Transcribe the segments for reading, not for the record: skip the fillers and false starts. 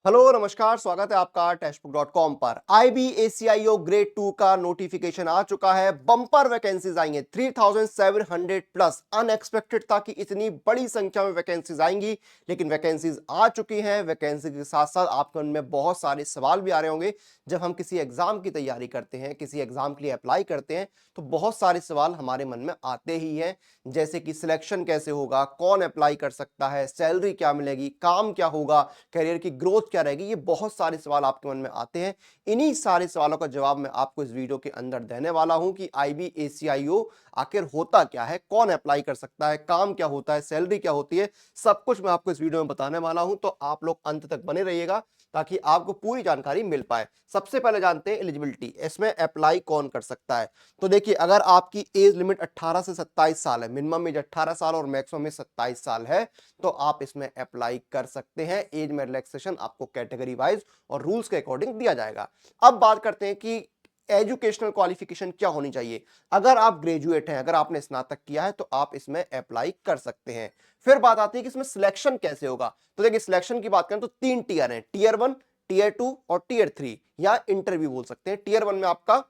Hello नमस्कार, स्वागत है आपका टेस्टबुक.com पर। IBACIO ग्रेड 2 का नोटिफिकेशन आ चुका है। बम्पर वैकेंसीज आई हैं 3700 प्लस। अनएक्सपेक्टेड था कि इतनी बड़ी संख्या में वैकेंसीज आएंगी, लेकिन वैकेंसीज आ चुकी हैं। वैकेंसी के साथ साथ आपके मन में बहुत सारे सवाल भी आ रहे होंगे। जब हम किसी एग्जाम की तैयारी करते हैं, किसी एग्जाम के लिए अप्लाई करते हैं, तो बहुत सारे सवाल हमारे मन में आते ही हैं। जैसे कि सिलेक्शन कैसे होगा, कौन अप्लाई कर सकता है, सैलरी क्या मिलेगी, काम क्या होगा, करियर की ग्रोथ क्या रहेगी। ये बहुत सारे सवाल आपके मन में आते हैं। इन्हीं सारे सवालों का जवाब मैं आपको इस वीडियो के अंदर देने वाला हूं कि IBACIO आखिर होता क्या है, कौन अप्लाई कर सकता है, काम क्या होता है, सैलरी क्या होती है, सब कुछ मैं आपको इस वीडियो में बताने वाला हूं। तो आप लोग अंत तक बने रहिएगा ताकि आपको पूरी जानकारी मिल पाए। सबसे पहले जानते हैं एलिजिबिलिटी, इसमें अप्लाई कौन कर सकता है। तो देखिए, अगर आपकी एज लिमिट 18 से 27 साल है, मिनिमम एज 18 साल और मैक्सिमम एज 27 साल है, तो आप इसमें अप्लाई कर सकते हैं। एज में रिलैक्सेशन आपको कैटेगरी वाइज और रूल्स के अकॉर्डिंग दिया जाएगा। अब बात करते हैं कि एजुकेशनल क्वालिफिकेशन क्या होनी चाहिए। अगर आप ग्रेजुएट हैं, अगर आपने स्नातक किया है, तो आप इसमें अप्लाई कर सकते हैं। फिर बात आती है कि इसमें सिलेक्शन कैसे होगा। तो देखिए, सिलेक्शन की बात करें तो 3 टीयर हैं, टीयर 1, टीयर 2 और टीयर 3, या इंटरव्यू बोल सकते हैं। टीयर 1 में आपका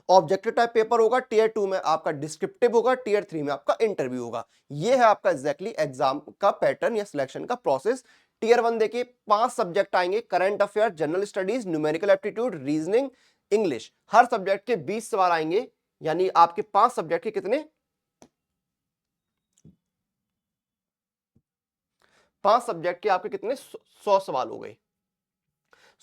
ऑब्जेक्टिव टाइप पेपर होगा, टीयर 2 में आपका डिस्क्रिप्टिव होगा, टीयर 3 में आपका इंटरव्यू होगा। ये है आपका एग्जैक्टली एग्जाम का पैटर्न या सिलेक्शन का प्रोसेस। टीयर 1 देखिए, 5 सब्जेक्ट आएंगे, current affair, general studies, numerical aptitude, reasoning, English. हर सब्जेक्ट के 20 सवाल आएंगे, यानी आपके 5 सब्जेक्ट के कितने, 5 सब्जेक्ट के आपके कितने, 100 सवाल हो गए।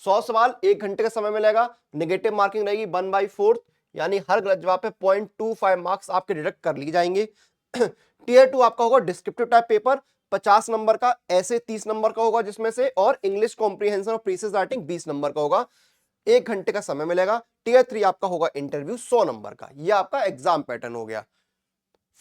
100 सवाल, 1 घंटे का समय मिलेगा। नेगेटिव मार्किंग रहेगी 1/4, यानी हर गलत जवाब पे 0.25 मार्क्स आपके डिडक्ट कर लिए जाएंगे। टीयर 2 आपका होगा डिस्क्रिप्टिव टाइप पेपर, 50 नंबर का, ऐसे 30 नंबर का होगा जिसमें से, और इंग्लिश कॉम्प्रिहेंशन और प्रीसेस राइटिंग 20 नंबर का होगा। 1 घंटे का समय मिलेगा। टीयर 3 आपका होगा इंटरव्यू 100 नंबर का। यह आपका एग्जाम पैटर्न हो गया।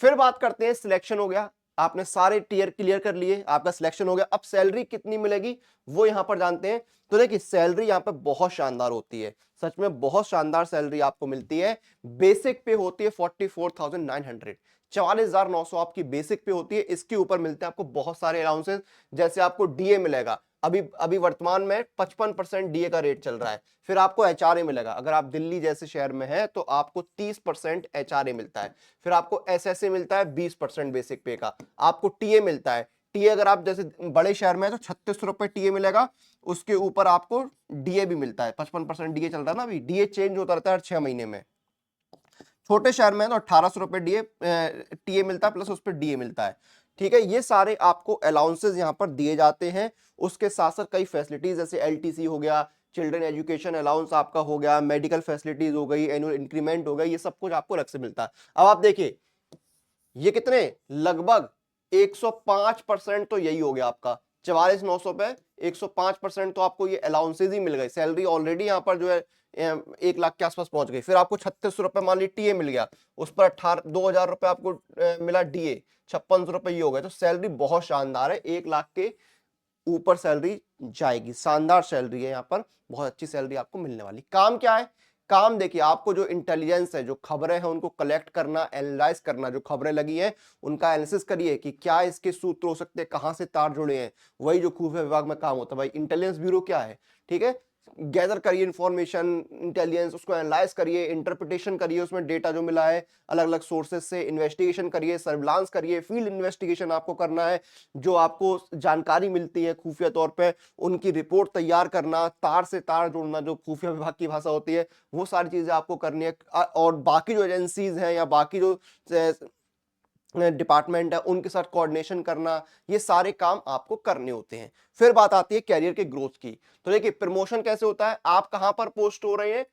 फिर बात करते हैं, सिलेक्शन हो गया, आपने सारे टीयर क्लियर कर लिए, आपका सिलेक्शन हो गया। अब सैलरी कितनी मिलेगी वो यहां पर जानते हैं। तो देखिए, सैलरी यहां पर बहुत शानदार होती है, सच में बहुत शानदार सैलरी आपको मिलती है। बेसिक पे होती है 44,900, 44,900 आपकी बेसिक पे होती है। इसके ऊपर मिलते हैं आपको बहुत सारे अलाउंसेस, जैसे आपको डीए मिलेगा। अभी अभी वर्तमान में 55% डीए का रेट चल रहा है। फिर आपको एचआरए मिलेगा, अगर आप दिल्ली जैसे शहर में हैं तो आपको 30% एचआरए मिलता है। फिर आपको एसएसए मिलता है 20% बेसिक पे का। आपको टीए मिलता है, टीए अगर आप जैसे बड़े शहर में है तो 36 रुपए टीए मिलेगा। उसके ऊपर आपको डीए भी मिलता है, 55% डीए चल रहा है ना अभी, डीए चेंज होता रहता है हर 6 महीने में। छोटे शहर में है तो 1800 रुपए डीए टीए मिलता है, प्लस उस पर डीए मिलता है। ठीक है, ये सारे आपको अलाउंसेस यहाँ पर दिए जाते हैं। उसके साथ साथ कई फैसिलिटीज, जैसे एलटीसी हो गया, चिल्ड्रन एजुकेशन अलाउंस आपका हो गया, मेडिकल फैसिलिटीज हो गई, एनुअल इंक्रीमेंट हो गई, ये सब कुछ आपको अलग से मिलता है। अब आप देखिए, ये कितने, लगभग 105% तो यही हो गया आपका, 44,900 पे 105% तो आपको ये अलाउंसेज ही मिल गए। सैलरी ऑलरेडी यहाँ पर जो है 1 लाख के आसपास पहुंच गई। फिर आपको 36 रुपए मान ली टीए मिल गया, उस पर 2,000 रुपए आपको मिला डीए, 56 रुपए ये हो गए। तो सैलरी बहुत शानदार है, 1 लाख के ऊपर सैलरी जाएगी। शानदार सैलरी है यहाँ पर, बहुत अच्छी सैलरी आपको मिलने वाली। काम क्या है, काम देखिए, आपको जो इंटेलिजेंस है, जो खबरें हैं उनको कलेक्ट करना, एनालाइज करना, जो खबरें लगी हैं उनका एनालिसिस करिए कि क्या इसके सूत्र हो सकते हैं, कहां से तार जुड़े हैं। वही जो खुफिया विभाग में काम होता है भाई, इंटेलिजेंस ब्यूरो क्या है, ठीक है। गैदर करिए इंफॉर्मेशन, इंटेलिजेंस, उसको एनालाइज करिए, इंटरप्रिटेशन करिए, उसमें डेटा जो मिला है अलग अलग सोर्सेज से, इन्वेस्टिगेशन करिए, सर्विलांस करिए, फील्ड इन्वेस्टिगेशन आपको करना है। जो आपको जानकारी मिलती है खुफिया तौर पे, उनकी रिपोर्ट तैयार करना, तार से तार जोड़ना, जो खुफिया विभाग की भाषा होती है, वो सारी चीजें आपको करनी है। और बाकी जो एजेंसीज हैं या बाकी जो डिपार्टमेंट है उनके साथ कोऑर्डिनेशन करना, ये सारे काम आपको करने होते हैं। फिर बात आती है कैरियर के ग्रोथ की। तो देखिए, प्रमोशन कैसे होता है, आप कहां पर पोस्ट हो रहे हैं,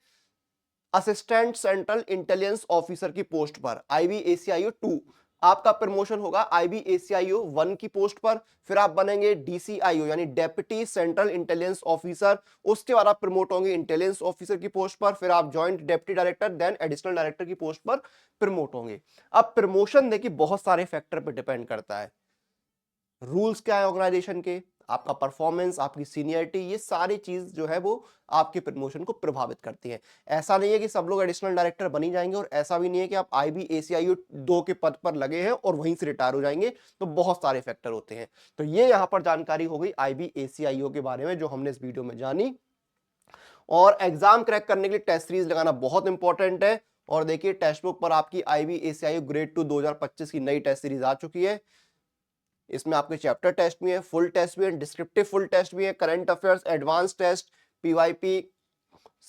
असिस्टेंट सेंट्रल इंटेलिजेंस ऑफिसर की पोस्ट पर, IBACIO 2। आपका प्रमोशन होगा IBACIO 1 की पोस्ट पर। फिर आप बनेंगे DCIO यानी डेप्यूटी सेंट्रल इंटेलिजेंस ऑफिसर। उसके बाद आप प्रमोट होंगे इंटेलिजेंस ऑफिसर की पोस्ट पर। फिर आप joint deputy director, then additional director की पोस्ट पर प्रमोट होंगे। अब प्रमोशन देखिए बहुत सारे फैक्टर पर डिपेंड करता है। रूल्स क्या है ऑर्गेनाइजेशन के, आपका परफॉर्मेंस, आपकी सीनियरिटी, ये सारी चीज जो है वो आपके प्रमोशन को प्रभावित करती है। ऐसा नहीं है कि सब लोग एडिशनल डायरेक्टर बनी जाएंगे, और ऐसा भी नहीं है कि आप IB ACIO 2 के पद पर लगे हैं और वहीं से रिटायर हो जाएंगे। तो बहुत सारे फैक्टर होते हैं। तो ये यहाँ पर जानकारी हो गई IB ACIO के बारे में जो हमने इस वीडियो में जानी। और एग्जाम क्रैक करने के लिए टेस्ट सीरीज लगाना बहुत इंपॉर्टेंट है। और देखिए टेक्स्ट बुक पर आपकी IB ACIO ग्रेड 2 2025 की नई टेस्ट सीरीज आ चुकी है। इसमें आपके चैप्टर टेस्ट भी है, फुल टेस्ट भी है, डिस्क्रिप्टिव फुल टेस्ट भी है, current affairs, advance test, PYP,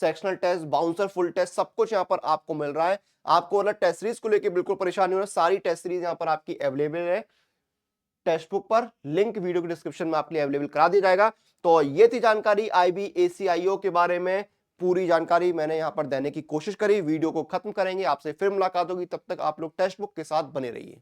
sectional test, bouncer full test, सब कुछ यहाँ पर आपको मिल रहा है। आपको मतलब टेस्ट सीरीज को लेकर बिल्कुल परेशानी होना, सारी टेस्ट सीरीज यहाँ पर आपकी अवेलेबल है टेक्स्ट बुक पर। लिंक वीडियो के डिस्क्रिप्शन में आपके लिए अवेलेबल करा दिया जाएगा। तो ये थी जानकारी IB ACIO के बारे में। पूरी जानकारी मैंने यहाँ पर देने की कोशिश करी। वीडियो को खत्म करेंगे, आपसे फिर मुलाकात होगी, तब तक आप लोग टेक्स्ट बुक के साथ बने रहिए।